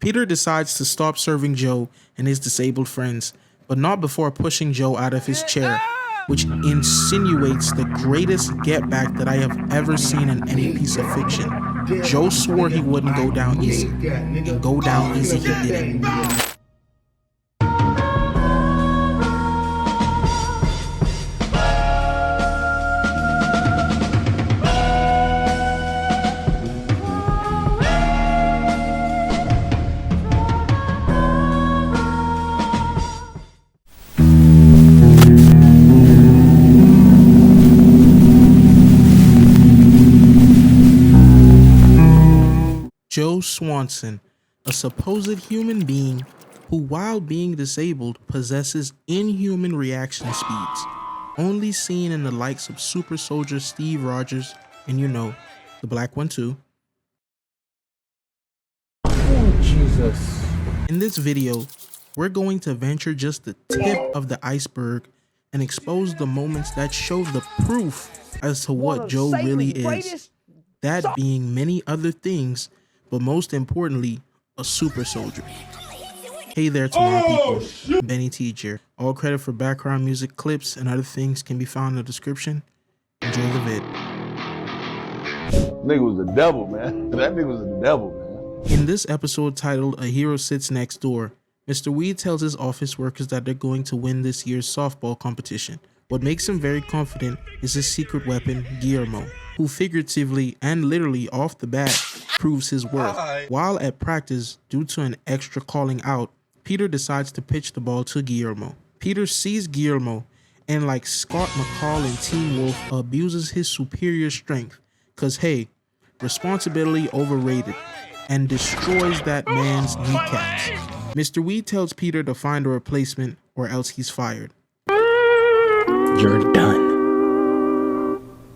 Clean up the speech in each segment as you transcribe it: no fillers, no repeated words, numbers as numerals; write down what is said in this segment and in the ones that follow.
Peter decides to stop serving Joe and his disabled friends, but not before pushing Joe out of his chair, which insinuates the greatest get back that I have ever seen in any piece of fiction. Joe swore he wouldn't go down easy, and go down easy he didn't. Joe Swanson, a supposed human being who, while being disabled, possesses inhuman reaction speeds, only seen in the likes of super soldier Steve Rogers and, you know, the black one too. Oh, Jesus. In this video, we're going to venture just the tip of the iceberg and expose the moments that show the proof as to what Joe really is. That being many other things, but most importantly, a super soldier. Hey there to my people, Benyteej here. All credit for background music, clips, and other things can be found in the description. Enjoy the vid. Nigga was the devil, man. That nigga was the devil, man. In this episode titled A Hero Sits Next Door, Mr. Weed tells his office workers that they're going to win this year's softball competition. What makes him very confident is his secret weapon, Guillermo, who figuratively and literally off the bat proves his worth. While at practice, due to an extra calling out, Peter decides to pitch the ball to Guillermo. Peter sees Guillermo and, like Scott McCall in Teen Wolf, abuses his superior strength, cause hey, responsibility overrated, and destroys that man's kneecaps. Mr. Weed tells Peter to find a replacement or else he's fired. You're done.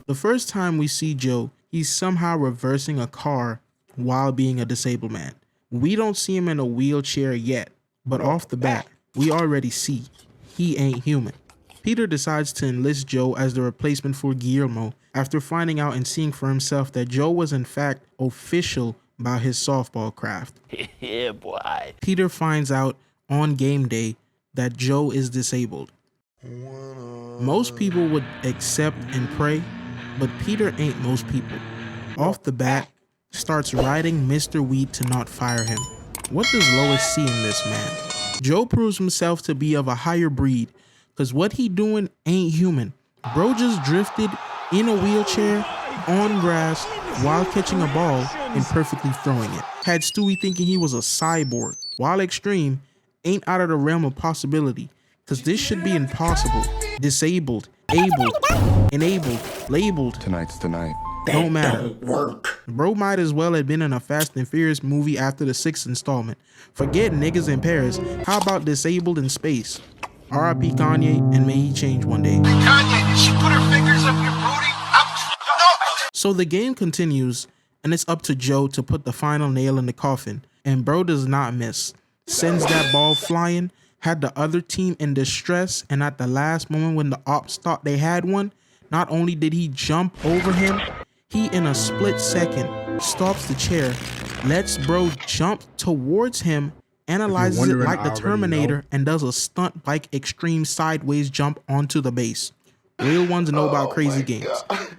The first time we see Joe, he's somehow reversing a car while being a disabled man. We don't see him in a wheelchair yet, but off the bat, we already see he ain't human. Peter decides to enlist Joe as the replacement for Guillermo after finding out and seeing for himself that Joe was in fact official about his softball craft. Yeah, boy. Peter finds out on game day that Joe is disabled. Most people would accept and pray, but Peter ain't most people. Off the bat, starts riding Mr. Weed to not fire him. What does Lois see in this man? Joe proves himself to be of a higher breed, cause what he doing ain't human. Bro just drifted in a wheelchair on grass while catching a ball and perfectly throwing it. Had Stewie thinking he was a cyborg. While extreme, ain't out of the realm of possibility, cause this should be impossible. Disabled, able, enabled, labeled. Tonight's the night. Don't matter. Don't work. Bro might as well have been in a Fast and Furious movie after the 6th installment. Forget niggas in Paris. How about disabled in space? R.I.P. Kanye, and may he change one day. Kanye, she put her fingers up your booty. So the game continues, and it's up to Joe to put the final nail in the coffin. And bro does not miss. Sends that ball flying, had the other team in distress, and at the last moment when the ops thought they had one, not only did he jump over him, he in a split second stops the chair, lets bro jump towards him, analyzes it like the Terminator, and does a stunt bike extreme sideways jump onto the base. Real ones know about crazy games.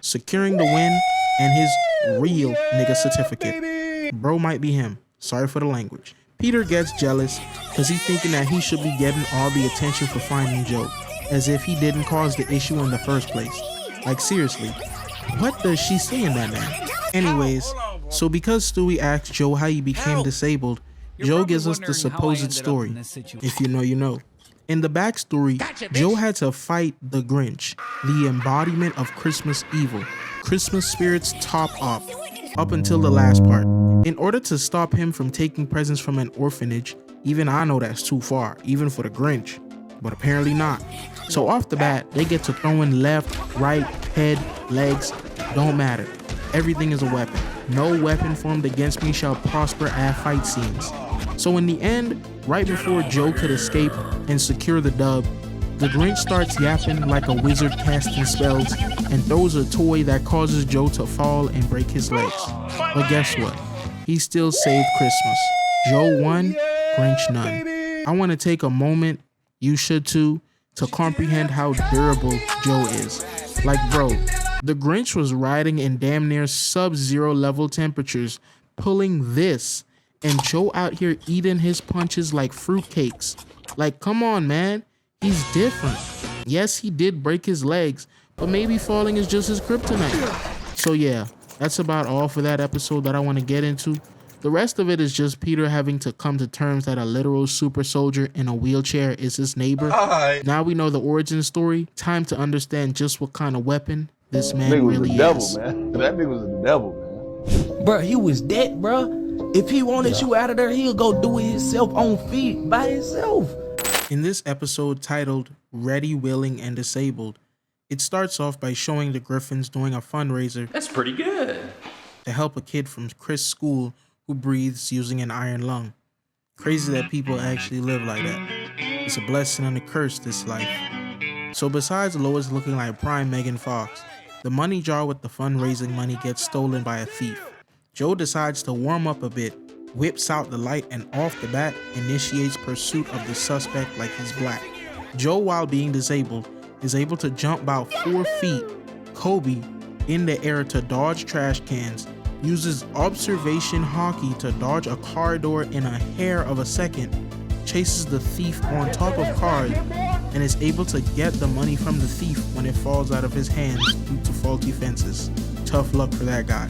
Securing the win and his real nigga certificate. Bro might be him. Sorry for the language. Peter gets jealous because he's thinking that he should be getting all the attention for finding Joe, as if he didn't cause the issue in the first place. Like seriously, what does she see in that man? Anyways, so because Stewie asked Joe how he became disabled, Joe gives us the supposed story. If you know, you know. In the backstory, Joe had to fight the Grinch, the embodiment of Christmas evil, Christmas spirit's top op, up until the last part. In order to stop him from taking presents from an orphanage, even I know that's too far, even for the Grinch, but apparently not. So off the bat, they get to throwing left, right, head, legs, don't matter. Everything is a weapon. No weapon formed against me shall prosper at fight scenes. So in the end, right before Joe could escape and secure the dub, the Grinch starts yapping like a wizard casting spells and throws a toy that causes Joe to fall and break his legs. But guess what? He still saved Christmas. Joe won, Grinch none. I want to take a moment, you should too, to comprehend how durable Joe is. Like bro, the Grinch was riding in damn near sub-zero level temperatures, pulling this, and Joe out here eating his punches like fruitcakes. Like come on man, he's different. Yes, he did break his legs, but maybe falling is just his kryptonite. So yeah, that's about all for that episode that I want to get into. The rest of it is just Peter having to come to terms that a literal super soldier in a wheelchair is his neighbor. Now we know the origin story. Time to understand just what kind of weapon this man Nigga was really the devil, is. man. That nigga was the devil, man. Bro, he was dead, bro. If he wanted you out of there, he'll go do it himself on feet by himself. In this episode titled Ready, Willing, and Disabled, it starts off by showing the Griffins doing a fundraiser. That's pretty good. To help a kid from Chris' school who breathes using an iron lung. Crazy that people actually live like that. It's a blessing and a curse, this life. So besides Lois looking like prime Megan Fox, the money jar with the fundraising money gets stolen by a thief. Joe decides to warm up a bit, whips out the light, and off the bat initiates pursuit of the suspect like he's black. Joe, while being disabled, is able to jump about 4 feet, Kobe, in the air to dodge trash cans, uses observation hockey to dodge a car door in a hair of a second, chases the thief on top of cars, and is able to get the money from the thief when it falls out of his hands due to faulty fences. Tough luck for that guy.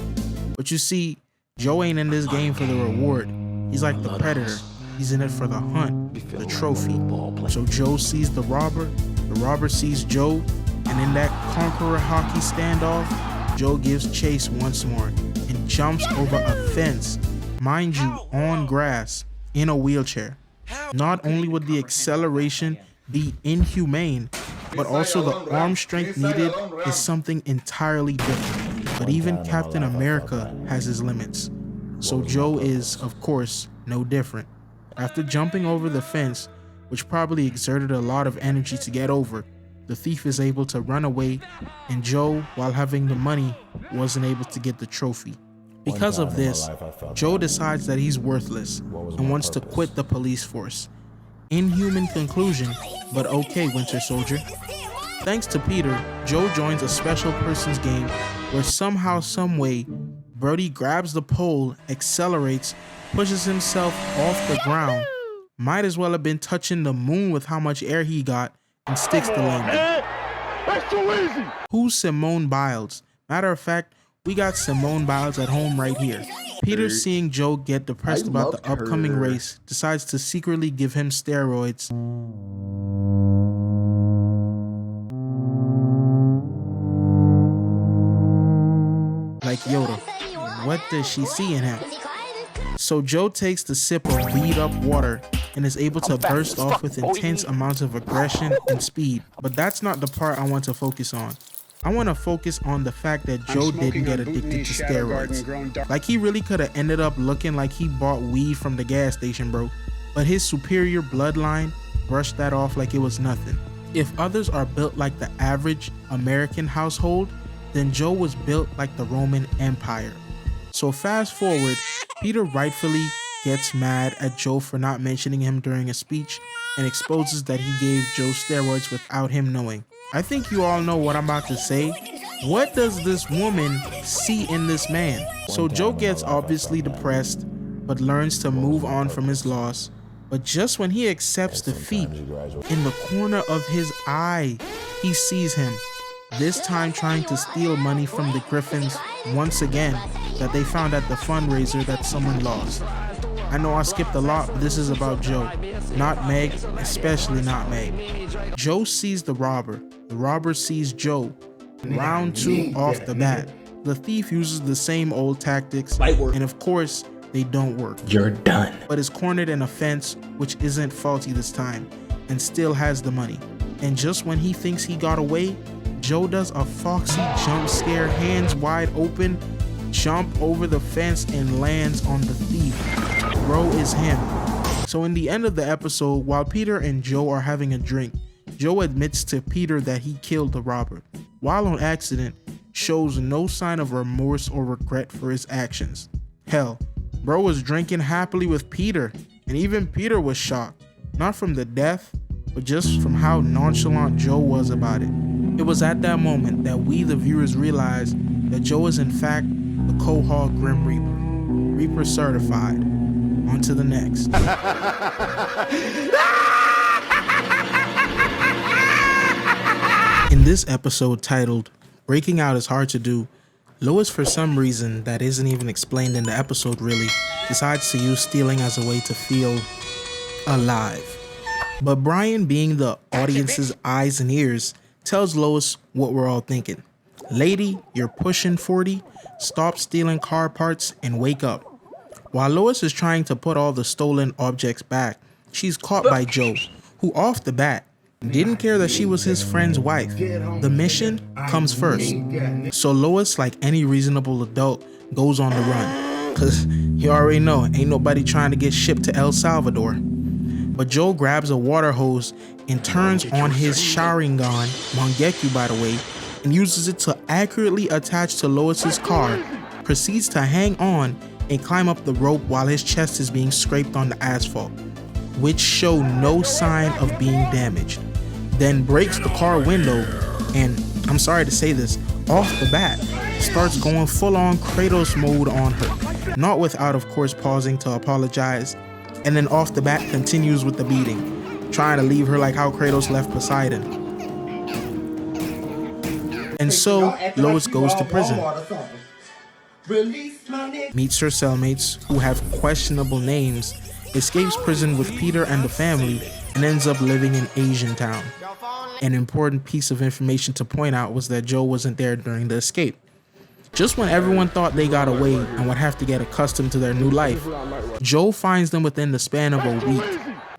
But you see, Joe ain't in this game for the reward. He's like the predator. He's in it for the hunt, the trophy. So Joe sees the robber sees Joe, and in that conqueror hockey standoff, Joe gives chase once more and jumps over a fence, mind you, on grass, in a wheelchair. Not only would the acceleration be inhumane, but also the arm strength needed is something entirely different. But even Captain America has his limits. So Joe is, of course, no different. After jumping over the fence, which probably exerted a lot of energy to get over, the thief is able to run away, and Joe, while having the money, wasn't able to get the trophy. Because of this, Joe decides that he's worthless and wants to quit the police force. Inhuman conclusion, but okay, Winter Soldier. Thanks to Peter, Joe joins a special persons game where somehow, someway, Brody grabs the pole, accelerates, pushes himself off the ground, might as well have been touching the moon with how much air he got, and sticks the landing. That's too easy. Who's Simone Biles? Matter of fact, we got Simone Biles at home right here. Peter, seeing Joe get depressed about the upcoming race, decides to secretly give him steroids. Like Yoda. What does she see in him? So Joe takes the sip of beat up water and is able to burst off with intense amounts of aggression and speed. But that's not the part I want to focus on. I want to focus on the fact that Joe didn't get addicted to steroids. Like he really could have ended up looking like he bought weed from the gas station, bro. But his superior bloodline brushed that off like it was nothing. If others are built like the average American household, then Joe was built like the Roman Empire. So fast forward, Peter rightfully gets mad at Joe for not mentioning him during a speech and exposes that he gave Joe steroids without him knowing. I think you all know what I'm about to say. What does this woman see in this man? So Joe gets obviously depressed, but learns to move on from his loss. But just when he accepts defeat, in the corner of his eye, he sees him, this time trying to steal money from the Griffins once again that they found at the fundraiser that someone lost. I know I skipped a lot, but this is about Joe, not Meg, especially not Meg. Joe sees the robber sees Joe. Round 2 off the bat. The thief uses the same old tactics, and of course, they don't work. You're done. But is cornered in a fence, which isn't faulty this time, and still has the money. And just when he thinks he got away, Joe does a foxy jump scare, hands wide open, jump over the fence and lands on the thief. Bro is him. So in the end of the episode, while Peter and Joe are having a drink, Joe admits to Peter that he killed the robber. While on accident, shows no sign of remorse or regret for his actions. Hell, Bro was drinking happily with Peter, and even Peter was shocked, not from the death, but just from how nonchalant Joe was about it. It was at that moment that we, the viewers, realized that Joe is in fact the Quahog Grim Reaper. Reaper certified. On to the next. In this episode titled, Breaking Out is Hard to Do, Lois, for some reason that isn't even explained in the episode really, decides to use stealing as a way to feel alive. But Brian, being the audience's eyes and ears, tells Lois what we're all thinking. Lady, you're pushing 40, stop stealing car parts and wake up. While Lois is trying to put all the stolen objects back, she's caught by Joe, who off the bat didn't care that she was his friend's wife. The mission comes first. So Lois, like any reasonable adult, goes on the run. Cause you already know, ain't nobody trying to get shipped to El Salvador. But Joe grabs a water hose and turns on his Sharingan, Mangekyu by the way, and uses it to accurately attach to Lois's car, proceeds to hang on and climb up the rope while his chest is being scraped on the asphalt, which show no sign of being damaged. Then breaks the car window and, I'm sorry to say this, off the bat, starts going full-on Kratos mode on her, not without of course pausing to apologize, and then off the bat continues with the beating, trying to leave her like how Kratos left Poseidon. And so Lois goes to prison, meets her cellmates who have questionable names, escapes prison with Peter and the family, and ends up living in Asian Town. An important piece of information to point out was that Joe wasn't there during the escape. Just when everyone thought they got away and would have to get accustomed to their new life, Joe finds them within the span of a week.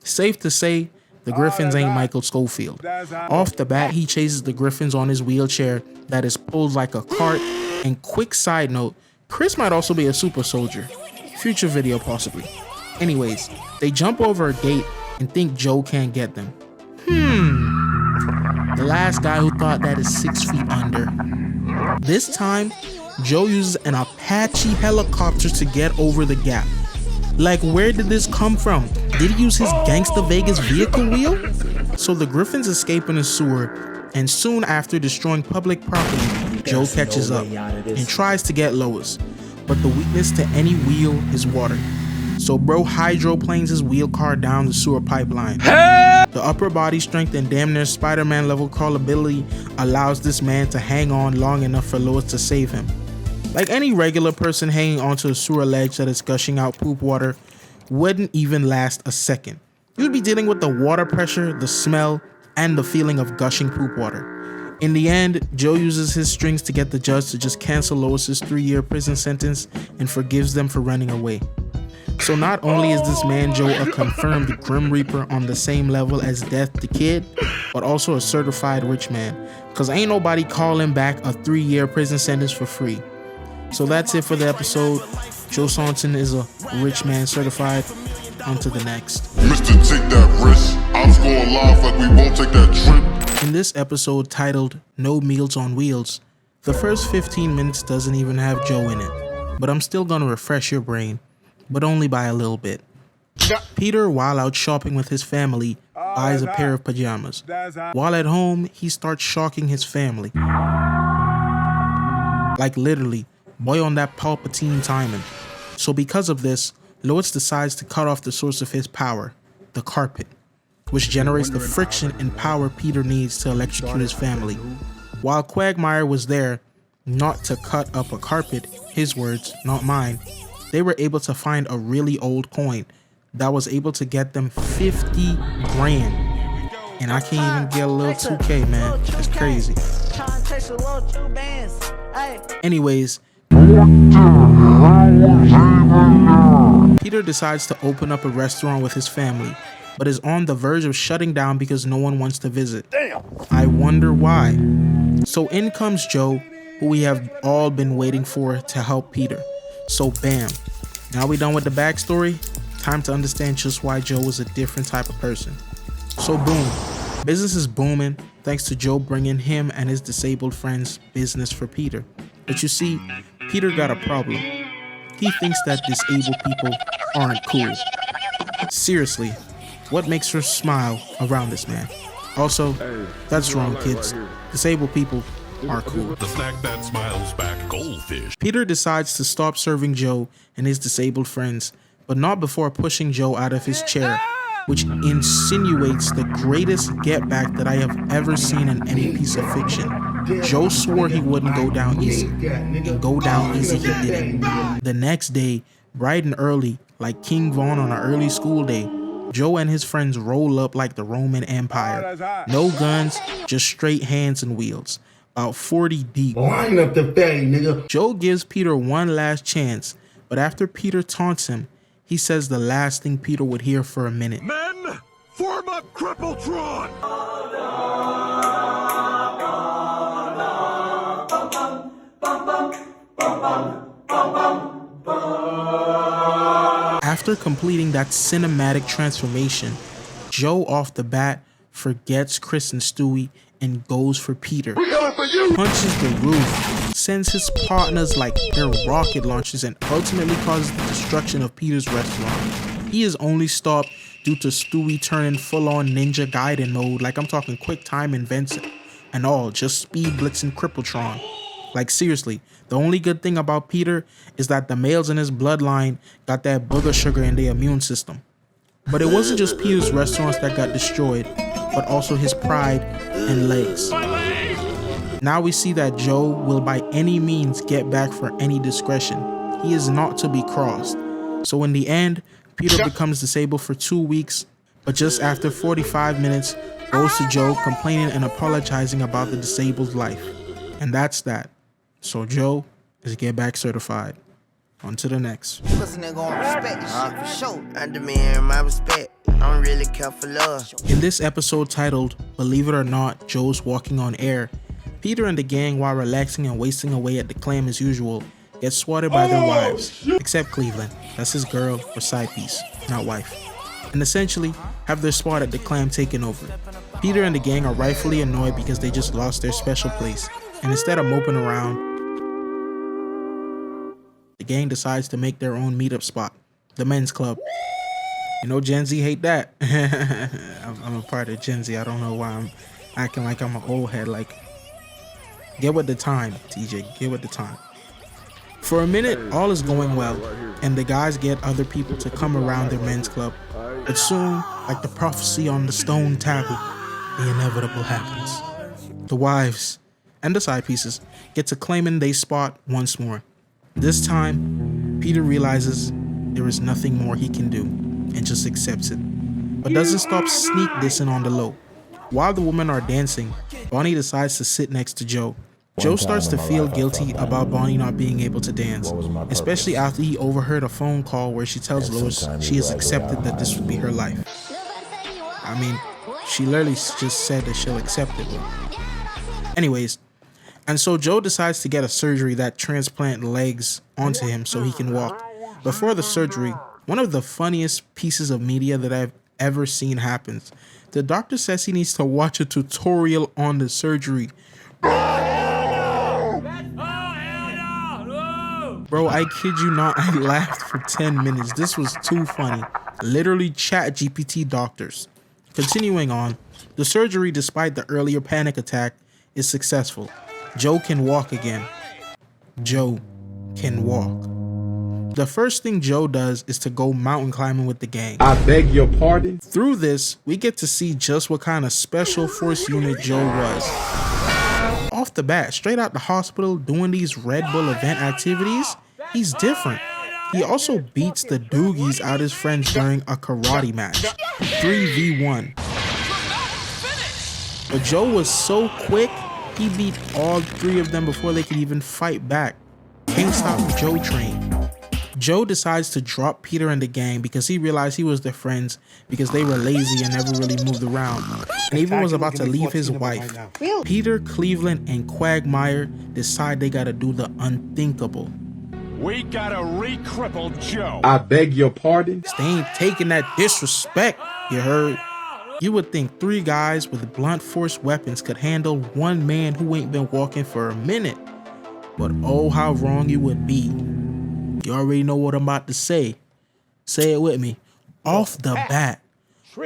Safe to say, the Griffins ain't Michael Schofield. Off the bat, he chases the Griffins on his wheelchair that is pulled like a cart. And quick side note, Chris might also be a super soldier. Future video possibly. Anyways, they jump over a gate and think Joe can't get them. The last guy who thought that is 6 feet under. This time, Joe uses an Apache helicopter to get over the gap. Like, where did this come from? Did he use his Gangsta Vegas vehicle wheel? So the Griffins escape in a sewer, and soon after destroying public property, Joe catches up and tries to get Lois. But the weakness to any wheel is water. So bro hydroplanes his wheel car down the sewer pipeline. The upper body strength and damn near Spider-Man level crawlability allows this man to hang on long enough for Lois to save him. Like any regular person hanging onto a sewer ledge that is gushing out poop water wouldn't even last a second. You'd be dealing with the water pressure, the smell, and the feeling of gushing poop water. In the end, Joe uses his strings to get the judge to just cancel Lois's 3-year prison sentence and forgives them for running away. So not only is this man Joe a confirmed Grim Reaper on the same level as Death the Kid, but also a certified rich man, cause ain't nobody calling back a 3-year prison sentence for free. So that's it for the episode. Joe Swanson is a rich man certified. On to the next. Mr. Take That Risk, I was going live like we won't take that trip. In this episode titled No Meals on Wheels, the first 15 minutes doesn't even have Joe in it, but I'm still gonna refresh your brain, but only by a little bit. Peter, while out shopping with his family, buys a pair of pajamas. While at home, he starts shocking his family. Like literally, boy on that Palpatine timing. So because of this, Lois decides to cut off the source of his power, the carpet, which generates the friction and power Peter needs to electrocute his family. While Quagmire was there, not to cut up a carpet, his words, not mine, they were able to find a really old coin that was able to get them 50 grand. And I can't even get a little 2K, man. It's crazy. Anyways, Peter decides to open up a restaurant with his family, but is on the verge of shutting down because no one wants to visit. I wonder why. So in comes Joe, who we have all been waiting for to help Peter. So bam, now we done with the backstory, time to understand just why Joe was a different type of person. So boom, business is booming thanks to Joe bringing him and his disabled friends business for Peter. But you see, Peter got a problem. he thinks that disabled people aren't cool. Seriously, what makes her smile around this man? Also, that's wrong, kids. Disabled people are cool. The snack that smiles back, goldfish. Peter decides to stop serving Joe and his disabled friends, but not before pushing Joe out of his chair, which insinuates the greatest get back that I have ever seen in any piece of fiction. Joe swore he wouldn't go down easy, and go down easy he didn't. The next day, bright and early, like King Vaughn on an early school day, Joe and his friends roll up like the Roman Empire. No guns, just straight hands and wheels. About 40 deep. Line up the fatty, nigga. Joe gives Peter one last chance, but after Peter taunts him, he says the last thing Peter would hear for a minute. Men, form a Crippletron! After completing that cinematic transformation, Joe off the bat forgets Chris and Stewie and goes for Peter. Punches the roof, sends his partners like they're rocket launchers, and ultimately causes the destruction of Peter's restaurant. He is only stopped due to Stewie turning full-on Ninja Gaiden mode, like I'm talking quick time and Vincent, and all just speed blitzing Crippletron. Like seriously, the only good thing about Peter is that the males in his bloodline got that booger sugar in their immune system. But it wasn't just Peter's restaurants that got destroyed, but also his pride and legs. Now we see that Joe will by any means get back for any discretion. He is not to be crossed. So in the end, Peter becomes disabled for 2 weeks, but just after 45 minutes, goes to Joe complaining and apologizing about the disabled life. And that's that. So Joe is get back certified. On to the next. Pussy nigga gon' respect this shit for sure. I demand my respect. I don't really care for love. In this episode titled, Believe It or Not, Joe's Walking on Air, Peter and the gang, while relaxing and wasting away at the clam as usual, get swatted by their wives, except Cleveland. That's his girl or side piece, not wife. And essentially, have their spot at the clam taken over. Peter and the gang are rightfully annoyed because they just lost their special place, and instead of moping around, the gang decides to make their own meetup spot, the men's club. You know, Gen Z hate that. I'm a part of Gen Z. I don't know why I'm acting like I'm an old head. Like, get with the time, TJ. Get with the time. For a minute, all is going well, and the guys get other people to come around their men's club. But soon, like the prophecy on the stone tablet, the inevitable happens. The wives and the side pieces get to claiming they spot once more. This time, Peter realizes there is nothing more he can do and just accepts it, but doesn't stop sneak dissing on the low. While the women are dancing, Bonnie decides to sit next to Joe. Joe starts to feel guilty about Bonnie not being able to dance, especially after he overheard a phone call where she tells Lois she has accepted that this would be her life. I mean, she literally just said that she'll accept it. Anyways, and so Joe decides to get a surgery that transplant legs onto him so he can walk. Before the surgery, one of the funniest pieces of media that I've ever seen happens. The doctor says he needs to watch a tutorial on the surgery. Bro, I kid you not, I laughed for 10 minutes. This was too funny. Literally ChatGPT doctors. Continuing on, the surgery, despite the earlier panic attack, is successful. Joe can walk again. Joe can walk. The first thing Joe does is to go mountain climbing with the gang. I beg your pardon? Through this, we get to see just what kind of special force unit Joe was. Off the bat, straight out the hospital doing these Red Bull event activities, he's different. He also beats the doogies out his friends during a karate match. 3v1. But Joe was so quick, he beat all three of them before they could even fight back. Can't stop Joe train. Joe decides to drop Peter and the gang because he realized he was their friends because they were lazy and never really moved around, and even was about to leave his wife. Peter, Cleveland, and Quagmire decide they gotta do the unthinkable. We gotta re-cripple Joe. I beg your pardon? They ain't taking that disrespect, you heard? You would think 3 guys with blunt force weapons could handle 1 man who ain't been walking for a minute. But oh, how wrong you would be. You already know what I'm about to say. Say it with me. Off the bat,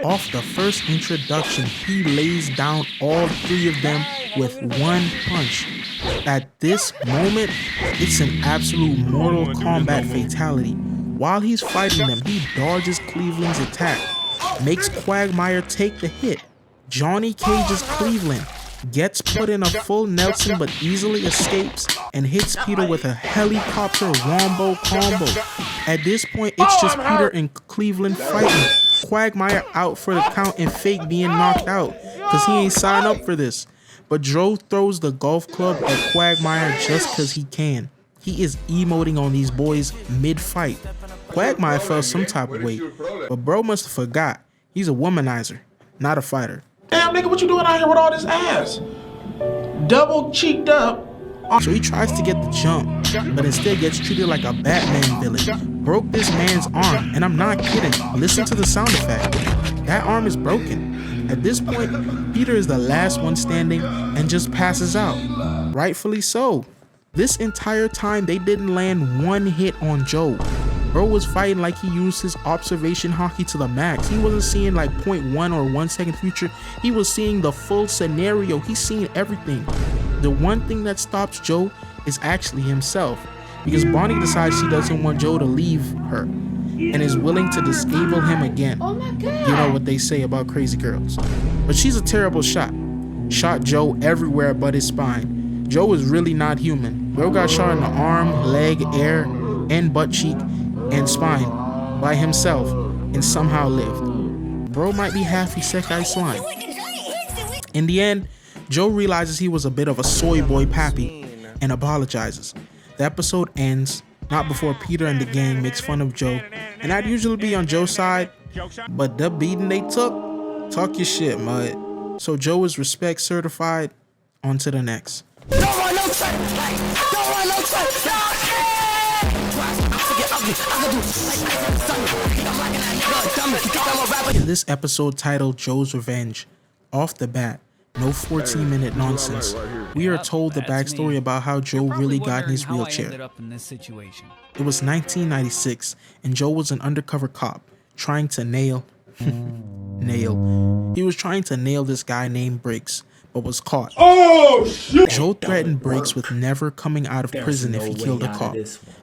off the first introduction, he lays down all three of them with one punch. At this moment, it's an absolute Mortal Kombat fatality. While he's fighting them, he dodges Cleveland's attack, makes Quagmire take the hit. Johnny cages Cleveland, gets put in a full Nelson but easily escapes and hits Peter with a helicopter wombo combo. At this point, it's just Peter and Cleveland fighting. Quagmire out for the count and fake being knocked out because he ain't signed up for this. But Joe throws the golf club at Quagmire just because he can. He is emoting on these boys mid-fight. Quagmire felt some type of weight, but bro must have forgot. He's a womanizer, not a fighter. Damn, nigga, what you doing out here with all this ass? Double cheeked up. So he tries to get the jump, but instead gets treated like a Batman villain. Broke this man's arm, and I'm not kidding. Listen to the sound effect. That arm is broken. At this point, Peter is the last one standing and just passes out. Rightfully so. This entire time, they didn't land one hit on Joe. Bro was fighting like he used his observation hockey to the max. He wasn't seeing like 0.1 or 1 second future. He was seeing the full scenario. He's seeing everything. The one thing that stops Joe is actually himself, because Bonnie decides she doesn't want Joe to leave her and is willing to disable him again. Oh my God. You know what they say about crazy girls. But she's a terrible shot. Shot Joe everywhere but his spine. Joe is really not human. Bro got shot in the arm, leg, ear, and butt cheek and spine by himself and somehow lived. Bro might be half isekai slime. In the end, Joe realizes he was a bit of a soy boy pappy and apologizes. The episode ends not before Peter and the gang makes fun of Joe, and I'd usually be on Joe's side, but the beating they took, talk your shit, mud. So Joe is respect certified. On to the next. In this episode titled Joe's Revenge, off the bat, no 14-minute nonsense. We are told the backstory about how Joe really got in his wheelchair. It was 1996, and Joe was an undercover cop trying to nail. He was trying to nail this guy named Briggs, but was caught. Oh, shit. Joe threatened Briggs with never coming out of prison if he killed a cop.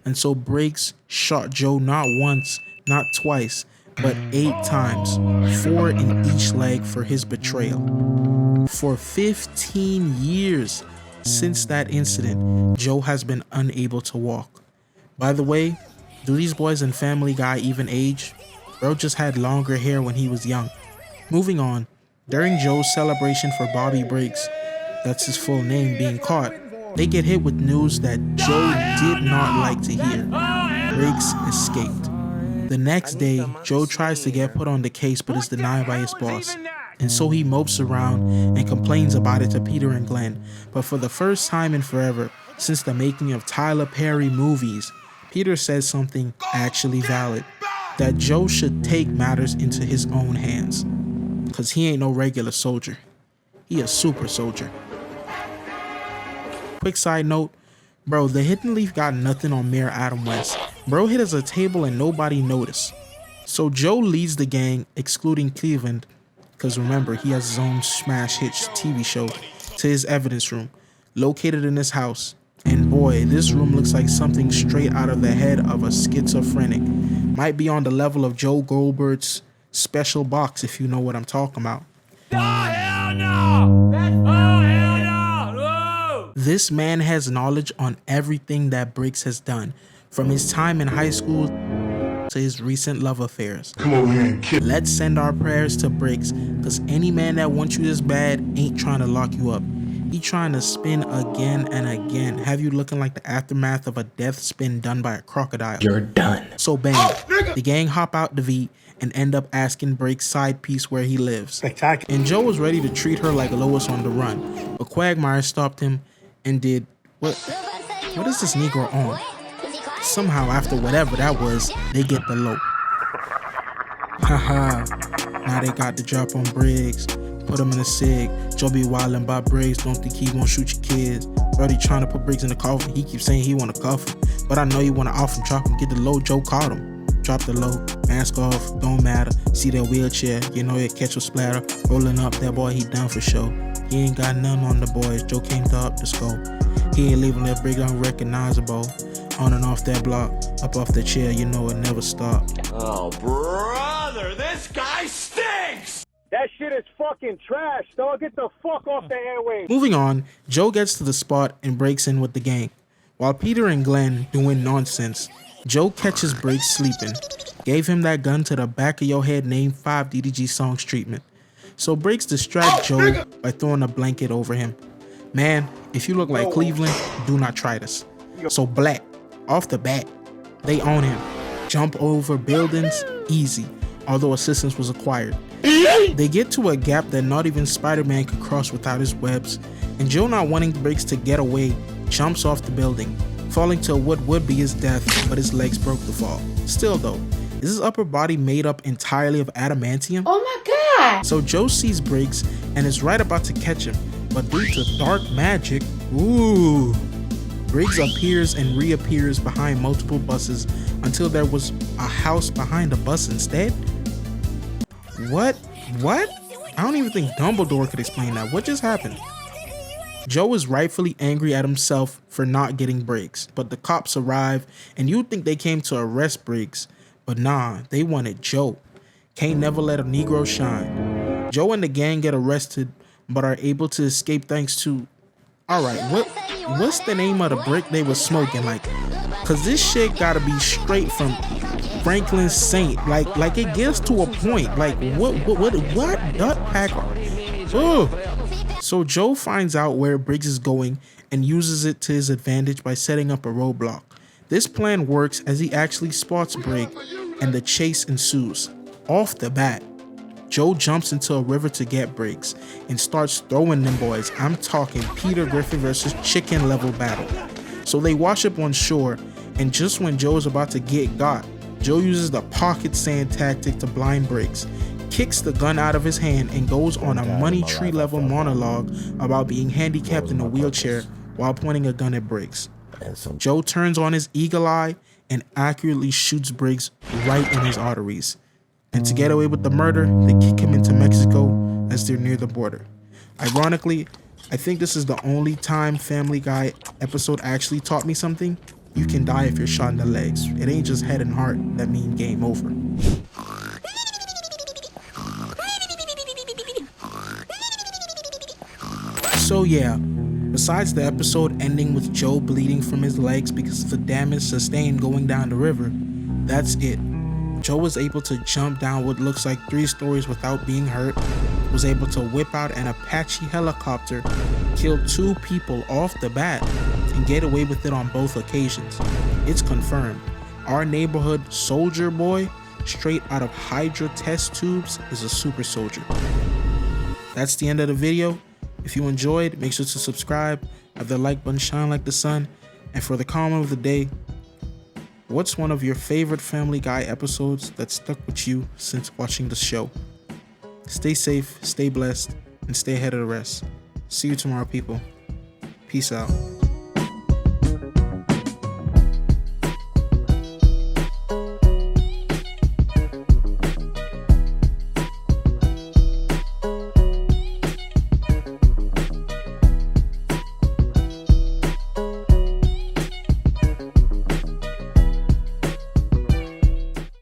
And so Briggs shot Joe not once, not twice, but 8 times, 4 in each leg for his betrayal. For 15 years since that incident, Joe has been unable to walk. By the way, do these boys in Family Guy even age? Bro just had longer hair when he was young. Moving on, during Joe's celebration for Bobby Briggs, that's his full name, being caught, they get hit with news that Joe did not like to hear. Briggs escaped. The next day, Joe tries to get put on the case but is denied by his boss. And so he mopes around and complains about it to Peter and Glenn. But for the first time in forever, since the making of Tyler Perry movies, Peter says something actually valid. That Joe should take matters into his own hands. Cause he ain't no regular soldier. He a super soldier. Quick side note, bro, the Hidden Leaf got nothing on Mayor Adam West. Bro hit as a table and nobody noticed. So Joe leads the gang, excluding Cleveland, because remember, he has his own smash hit TV show, to his evidence room, located in his house. And boy, this room looks like something straight out of the head of a schizophrenic. Might be on the level of Joe Goldberg's special box, if you know what I'm talking about. Oh, hell no! Oh, hell no! This man has knowledge on everything that Briggs has done, from his time in high school to his recent love affairs. Come over here and kill. Let's send our prayers to Briggs, because any man that wants you this bad ain't trying to lock you up. He trying to spin again and again, have you looking like the aftermath of a death spin done by a crocodile. You're done. So bang, the gang hop out the V and end up asking Briggs' side piece where he lives. Spectacular. And Joe was ready to treat her like Lois on the run, but Quagmire stopped him and did, what is this Negro on? Somehow after whatever that was, they get the low. Haha, now they got the drop on Briggs. Put him in a sig. Joe be wildin' by Briggs. Don't think he won't shoot your kids. Brody trying to put Briggs in the coffin. He keeps saying he want to cuff him. But I know you wanna off him, drop him, get the low. Joe caught him. Drop the low, mask off, don't matter. See that wheelchair, you know it catch a splatter. Rolling up, that boy, he done for show. He ain't got none on the boys. Joe came to up the scope. He ain't leaving that brig unrecognizable. On and off that block, up off the chair, you know it never stopped. Oh, brother, this guy stinks! That shit is fucking trash, dog. Get the fuck off the airwaves. Moving on, Joe gets to the spot and breaks in with the gang. While Peter and Glenn doing nonsense, Joe catches Briggs sleeping. Gave him that gun to the back of your head named 5 DDG songs treatment. So Briggs distracts Joe by throwing a blanket over him. Man, if you look like Cleveland, do not try this. So Black, off the bat, they own him. Jump over buildings, easy, although assistance was acquired. They get to a gap that not even Spider-Man could cross without his webs, and Joe, not wanting Briggs to get away, jumps off the building, falling to what would be his death, but his legs broke the fall. Still though, is his upper body made up entirely of adamantium? Oh my god! So Joe sees Briggs and is right about to catch him, but due to dark magic, Briggs appears and reappears behind multiple buses until there was a house behind the bus instead? What? I don't even think Dumbledore could explain that. What just happened? Joe is rightfully angry at himself for not getting Briggs, but the cops arrive and you'd think they came to arrest Briggs, but nah, they wanted Joe. Can't never let a Negro shine. Joe and the gang get arrested, but are able to escape thanks to... Alright, what's the name of the brick they was smoking? Like, cause this shit gotta be straight from Franklin Saint. Like it gets to a point. Like, what Dut Packer? So Joe finds out where Briggs is going and uses it to his advantage by setting up a roadblock. This plan works as he actually spots Briggs and the chase ensues. Off the bat, Joe jumps into a river to get Briggs and starts throwing them boys. I'm talking Peter Griffin versus chicken level battle. So they wash up on shore, and just when Joe is about to get got, Joe uses the pocket sand tactic to blind Briggs, kicks the gun out of his hand, and goes on a money tree level monologue about being handicapped in a wheelchair while pointing a gun at Briggs. Joe turns on his eagle eye and accurately shoots Briggs right in his arteries. And to get away with the murder, they kick him into Mexico as they're near the border. Ironically, I think this is the only time Family Guy episode actually taught me something. You can die if you're shot in the legs. It ain't just head and heart that mean game over. So yeah, besides the episode ending with Joe bleeding from his legs because of the damage sustained going down the river, that's it. Joe was able to jump down what looks like 3 stories without being hurt, was able to whip out an Apache helicopter, kill 2 people off the bat, and get away with it on both occasions. It's confirmed. Our neighborhood soldier boy, straight out of Hydra test tubes, is a super soldier. That's the end of the video. If you enjoyed, make sure to subscribe, have the like button shine like the sun, and for the comment of the day, what's one of your favorite Family Guy episodes that stuck with you since watching the show? Stay safe, stay blessed, and stay ahead of the rest. See you tomorrow, people. Peace out.